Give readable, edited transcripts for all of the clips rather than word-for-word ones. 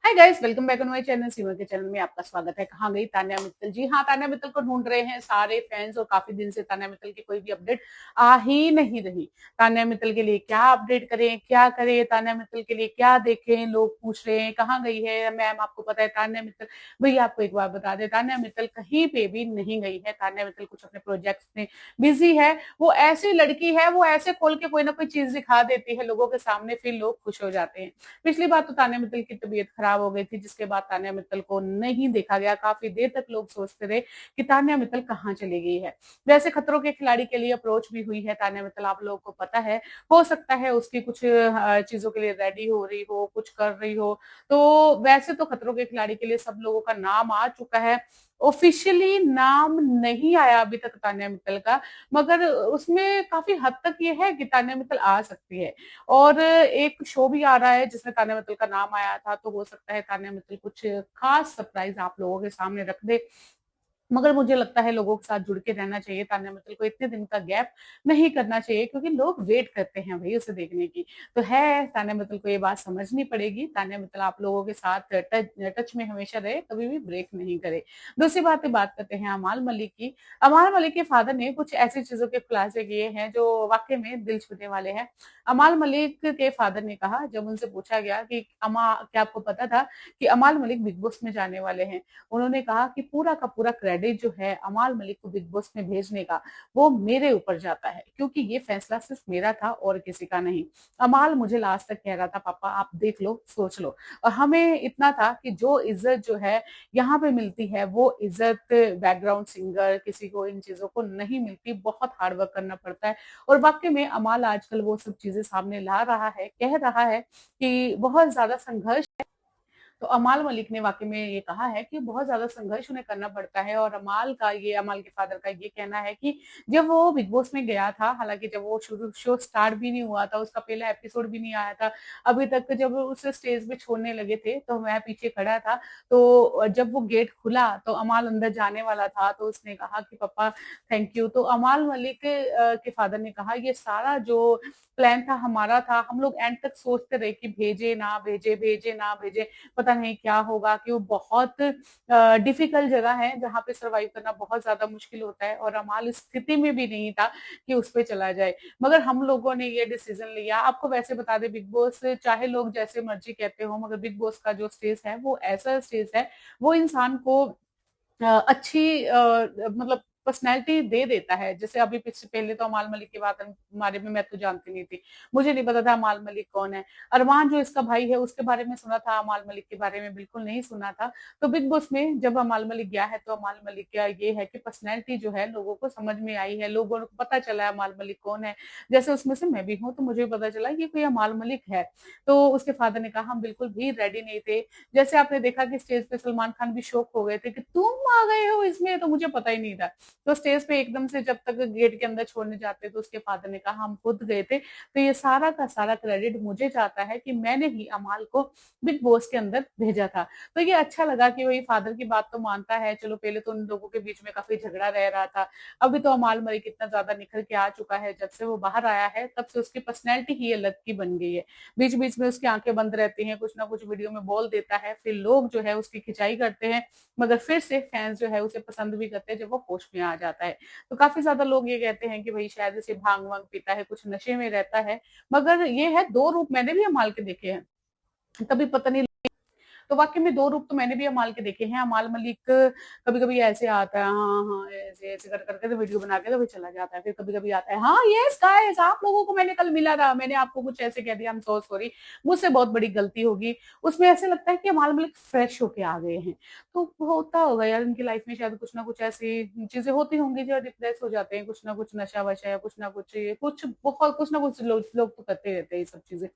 Hi guys, welcome back on my channel. Seema के channel में आपका स्वागत है। कहाँ गई तान्या मित्तल? जी हाँ, तान्या मित्तल को ढूंढ रहे हैं सारे फैंस और काफी दिन से तान्या मित्तल की कोई भी अपडेट आ ही नहीं रही। तान्या मित्तल के लिए क्या अपडेट करें, क्या करें, तान्या मित्तल के लिए क्या देखें? लोग पूछ रहे हैं कहाँ गई है मैम, आपको पता है तान्या मित्तल। भैया आपको एक बात बता दें, तान्या मित्तल कहीं पे भी नहीं गई है। तान्या मित्तल कुछ अपने प्रोजेक्ट्स में बिजी है। वो ऐसी लड़की है, वो ऐसे खोल के कोई ना कोई चीज दिखा देती है लोगों के सामने, फिर लोग खुश हो जाते हैं। पिछली बार तो तान्या मित्तल की तबीयत खराब हो गई थी, जिसके बाद तान्या मित्तल को नहीं देखा गया। काफी देर तक लोग सोचते रहे कि तान्या मित्तल कहाँ चली गई है। वैसे खतरों के खिलाड़ी के लिए अप्रोच भी हुई है तान्या मित्तल, आप लोगों को पता है। हो सकता है उसकी कुछ चीजों के लिए रेडी हो रही हो, कुछ कर रही हो। तो वैसे तो खतरों के खिलाड़ी के लिए सब लोगों का नाम आ चुका है। ऑफिशियली नाम नहीं आया अभी तक तान्या मित्तल का, मगर उसमें काफी हद तक ये है कि तान्या मित्तल आ सकती है। और एक शो भी आ रहा है जिसमें तान्या मित्तल का नाम आया था, तो हो सकता है तान्या मित्तल कुछ खास सरप्राइज आप लोगों के सामने रख दे। मगर मुझे लगता है लोगों के साथ जुड़ के रहना चाहिए। तान्या मित्तल को इतने दिन का गैप नहीं करना चाहिए, क्योंकि लोग वेट करते हैं भाई उसे देखने की। तो है, तान्या मित्तल को ये बात समझनी पड़ेगी। तान्या मित्तल आप लोगों के साथ टच में हमेशा रहे, कभी भी ब्रेक नहीं करे। दूसरी बात करते हैं अमाल मलिक की। अमाल मलिक के फादर ने कुछ ऐसी चीजों के खुलासे किए हैं जो वाकई में दिल छूने वाले हैं। अमाल मलिक के फादर ने कहा, जब उनसे पूछा गया कि अमा, क्या आपको पता था कि अमाल मलिक बिग बॉस में जाने वाले हैं? उन्होंने कहा कि पूरा का पूरा क्रेडिट जो है अमाल मलिक को बिग बॉस में भेजने का, वो मेरे ऊपर जाता है, क्योंकि ये फैसला सिर्फ मेरा था और किसी का नहीं। अमाल मुझे लास्ट तक कह रहा था, पापा आप देख लो, सोच लो। और हमें इतना था कि जो इज्जत जो है यहाँ पे मिलती है, वो इज्जत बैकग्राउंड सिंगर किसी को इन चीजों को नहीं मिलती। बहुत हार्ड वर्क करना पड़ता है। और वाकई में अमाल आजकल वो सब चीजें सामने ला रहा है, कह रहा है कि बहुत ज्यादा संघर्ष। तो अमाल मलिक ने वाकई में ये कहा है कि बहुत ज्यादा संघर्ष उन्हें करना पड़ता है। और अमाल के फादर का ये कहना है कि जब वो बिग बॉस में गया था, हालांकि जब वो शुरू शो स्टार्ट भी नहीं हुआ था, उसका पहला एपिसोड भी नहीं आया था अभी तक, जब उसे स्टेज पे छोड़ने लगे थे तो मैं पीछे खड़ा था। तो जब वो गेट खुला तो अमाल अंदर जाने वाला था, तो उसने कहा कि पापा थैंक यू। तो अमाल मलिक के फादर ने कहा ये सारा जो प्लान था हमारा था, हम लोग एंड तक सोचते रहे कि भेजे ना भेजे, भेजे ना भेजे, पता नहीं क्या होगा। कि वो बहुत डिफिकल्ट जगह है जहाँ पे सरवाइव करना बहुत ज्यादा मुश्किल होता है, और अमाल इस स्थिति में भी नहीं था कि उस पे चला जाए। मगर हम लोगों ने ये डिसीजन लिया। आपको वैसे बता दे, बिग बॉस चाहे लोग जैसे मर्जी कहते हो, मगर बिग बॉस का जो स्टेज है वो ऐसा स्टेज है, वो इंसान को अच्छी मतलब पर्सनैलिटी दे देता है। जैसे अभी पिछले पहले तो अमाल मलिक के बारे में मैं तो जानती नहीं थी, मुझे नहीं पता था अमाल मलिक कौन है। अरमान जो इसका भाई है उसके बारे में सुना था, अमाल मलिक के बारे में बिल्कुल नहीं सुना था। तो बिग बॉस में जब अमाल मलिक गया है, तो अमाल मलिक का ये है कि पर्सनैलिटी जो है लोगों को समझ में आई है, लोगों को पता चला है अमाल मलिक कौन है। जैसे उसमें से मैं भी हूँ, तो मुझे पता चला ये कोई अमाल मलिक है। तो उसके फादर ने कहा हम बिल्कुल भी रेडी नहीं थे। जैसे आपने देखा कि स्टेज पे सलमान खान भी शॉक हो गए थे कि तुम आ गए हो इसमें, तो मुझे पता ही नहीं था। तो स्टेज पे एकदम से जब तक गेट के अंदर छोड़ने जाते, तो उसके फादर ने कहा हम खुद गए थे। तो ये सारा का सारा क्रेडिट मुझे जाता है कि मैंने ही अमाल को बिग बॉस के अंदर भेजा था। तो ये अच्छा लगा कि वही फादर की बात तो मानता है। चलो, पहले तो उन लोगों के बीच में काफी झगड़ा रह रहा था। अभी तो अमाल मलिक इतना ज्यादा निखर के आ चुका है, जब से वो बाहर आया है तब से उसकी पर्सनैलिटी ही अलग की बन गई है। बीच बीच में उसकी आंखें बंद रहती हैं, कुछ ना कुछ वीडियो में बोल देता है, फिर लोग जो है उसकी खिंचाई करते हैं। मगर फिर से फैंस जो है उसे पसंद भी करते हैं जब वो होश में आ जाता है। तो काफी ज्यादा लोग ये कहते हैं कि भाई शायद इसे भांग वांग पीता है, कुछ नशे में रहता है। मगर ये है, दो रूप मैंने भी अमाल के देखे हैं। कभी पता नहीं। तो वाकई में दो रूप तो मैंने भी अमाल के देखे हैं। अमाल मलिक कभी कभी ऐसे आता है, हाँ हाँ ऐसे ऐसे कर करके तो वीडियो बना के तो फिर चला जाता है। फिर कभी कभी आता है, हाँ यस गाइस आप लोगों को मैंने कल मिला था, मैंने आपको कुछ ऐसे कह दिया, आई एम सो सॉरी, मुझसे बहुत बड़ी गलती होगी। उसमें ऐसे लगता है कि अमाल मलिक फ्रेश होके आ गए हैं। तो होता होगा यार, उनकी लाइफ में शायद कुछ ना कुछ ऐसी चीजें होती होंगी जो डिप्रेस हो जाते हैं, कुछ ना कुछ नशा वशा या कुछ ना कुछ, कुछ बहुत कुछ ना कुछ लोग तो करते रहते हैं ये सब चीजें।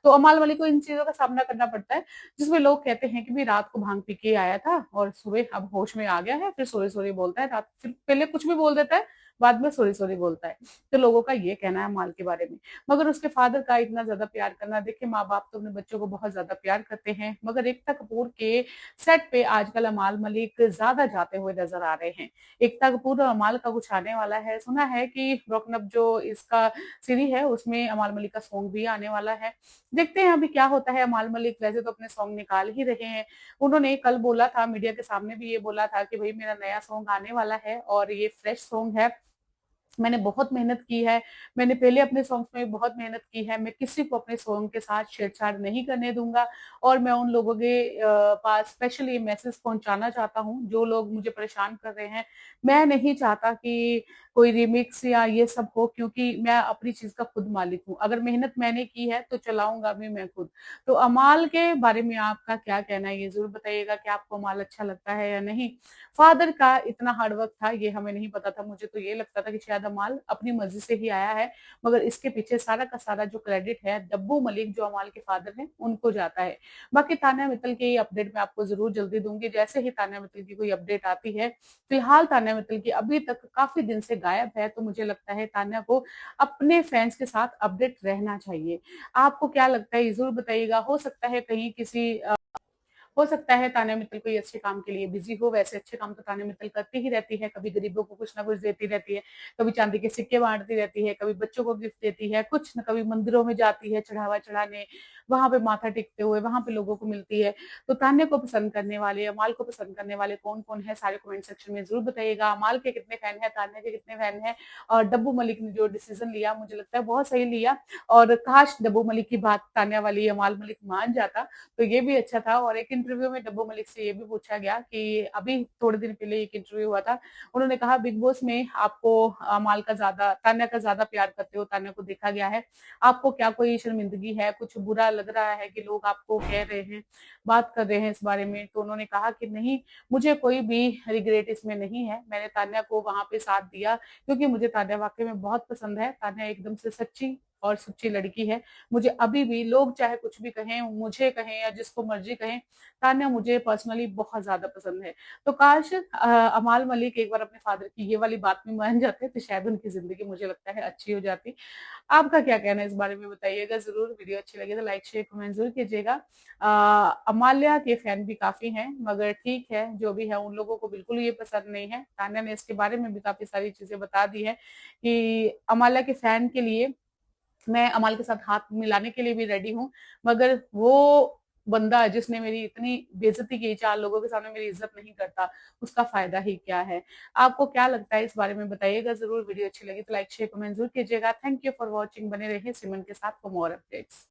तो अमाल मलिक को इन चीजों का सामना करना पड़ता है, जिसमें लोग कहते हैं कि भी रात को भांग पी के आया था और सुबह अब होश में आ गया है, फिर सोए सोए बोलता है। रात फिर पहले कुछ भी बोल देता है, बाद में सॉरी सॉरी बोलता है। तो लोगों का ये कहना है अमाल के बारे में। मगर उसके फादर का इतना ज्यादा प्यार करना, देखिए माँ बाप तो अपने बच्चों को बहुत ज्यादा प्यार करते हैं, मगर एकता कपूर के सेट पे आजकल अमाल मलिक ज्यादा जाते हुए नजर आ रहे हैं। एकता कपूर और अमाल का कुछ आने वाला है, सुना है कि ब्रोकन अप जो इसका सीरीज है उसमें अमाल मलिक का सॉन्ग भी आने वाला है। देखते हैं अभी क्या होता है। अमाल मलिक वैसे तो अपने सॉन्ग निकाल ही रहे हैं। उन्होंने कल बोला था, मीडिया के सामने भी ये बोला था कि भाई मेरा नया सॉन्ग आने वाला है और ये फ्रेश सॉन्ग है। मैंने बहुत मेहनत की है, मैंने पहले अपने सॉन्ग्स में बहुत मेहनत की है, मैं किसी को अपने सॉन्ग के साथ छेड़छाड़ नहीं करने दूंगा। और मैं उन लोगों के पास स्पेशली ये मैसेज पहुंचाना चाहता हूं जो लोग मुझे परेशान कर रहे हैं। मैं नहीं चाहता कि कोई रिमिक्स या ये सब हो, क्योंकि मैं अपनी चीज का खुद मालिक हूँ। अगर मेहनत मैंने की है तो चलाऊंगा भी मैं खुद। तो अमाल के बारे में आपका क्या कहना है, ये जरूर बताइएगा कि आपको अमाल अच्छा लगता है या नहीं। फादर का इतना हार्डवर्क था ये हमें नहीं पता था। मुझे तो ये लगता था कि शायद अमाल अपनी मर्जी से ही आया है, मगर इसके पीछे सारा का सारा जो क्रेडिट है डब्बू मलिक जो अमाल के फादर हैं उनको जाता है। बाकी तान्या मित्तल की अपडेट मैं आपको जरूर जल्दी दूंगी, जैसे ही तान्या मित्तल की कोई अपडेट आती है। फिलहाल तान्या मित्तल की अभी तक काफी दिन से गायब है, तो मुझे लगता है तान्या को अपने फैंस के साथ अपडेट रहना चाहिए। आपको क्या लगता है ये जरूर बताइएगा। हो सकता है कहीं किसी हो सकता है तान्या मित्तल कोई अच्छे काम के लिए बिजी हो। वैसे अच्छे काम तो तान्या मित्तल करती ही रहती है, कभी गरीबों को कुछ ना कुछ देती रहती है, कभी चांदी के सिक्के बांटती रहती है, कभी बच्चों को गिफ्ट देती है, कुछ न कभी मंदिरों में जाती है चढ़ावा चढ़ाने, वहां पे माथा टेकते हुए वहां पे लोगों को मिलती है। तो तान्या को पसंद करने वाले, अमाल को पसंद करने वाले कौन कौन है, सारे कमेंट सेक्शन में जरूर बताइएगा। अमाल के कितने फैन है, तान्या के कितने फैन है। और डब्बू मलिक ने जो डिसीजन लिया मुझे लगता है बहुत सही लिया। और काश डब्बू मलिक की बात तान्या वाली अमाल मलिक मान जाता तो ये भी अच्छा था। और एक इंटरव्यू में डब्बू मलिक से ये भी पूछा गया कि अभी थोड़े दिन पहले एक इंटरव्यू हुआ था, उन्होंने कहा बिग बॉस में आपको अमाल का ज्यादा, तान्या का ज्यादा प्यार करते हो, तान्या को देखा गया है, आपको क्या कोई शर्मिंदगी है, कुछ बुरा लग रहा है कि लोग आपको कह रहे हैं, बात कर रहे हैं इस बारे में। तो उन्होंने कहा कि नहीं, मुझे कोई भी रिग्रेट इसमें नहीं है, मैंने तान्या को वहां पे साथ दिया क्योंकि मुझे तान्या वाकई में बहुत पसंद है। तान्या एकदम से सच्ची और सच्ची लड़की है। मुझे अभी भी लोग चाहे कुछ भी कहें, मुझे कहें या जिसको मर्जी कहें, तान्या मुझे पर्सनली बहुत ज्यादा पसंद है। तो काश अमाल मलिक एक बार अपने फादर की ये वाली बात में मान जाते तो शायद उनकी जिंदगी मुझे लगता है अच्छी हो जाती। आपका क्या कहना है इस बारे में बताइएगा जरूर। वीडियो अच्छी लगी तो लाइक शेयर कमेंट जरूर कीजिएगा। अमाल्या के फैन भी काफी हैं, मगर ठीक है जो भी है, उन लोगों को बिल्कुल ये पसंद नहीं है। तान्या ने इसके बारे में भी काफी सारी चीजें बता दी है कि अमाल्या के फैन के लिए मैं अमाल के साथ हाथ मिलाने के लिए भी रेडी हूँ, मगर वो बंदा जिसने मेरी इतनी बेइज्जती की, 4 लोगों के सामने मेरी इज्जत नहीं करता, उसका फायदा ही क्या है। आपको क्या लगता है इस बारे में बताइएगा जरूर। वीडियो अच्छी लगी तो लाइक शेयर कमेंट जरूर कीजिएगा। Thank you for watching. बने रहिए सिमन के साथ फॉर मोर अपडेट्स।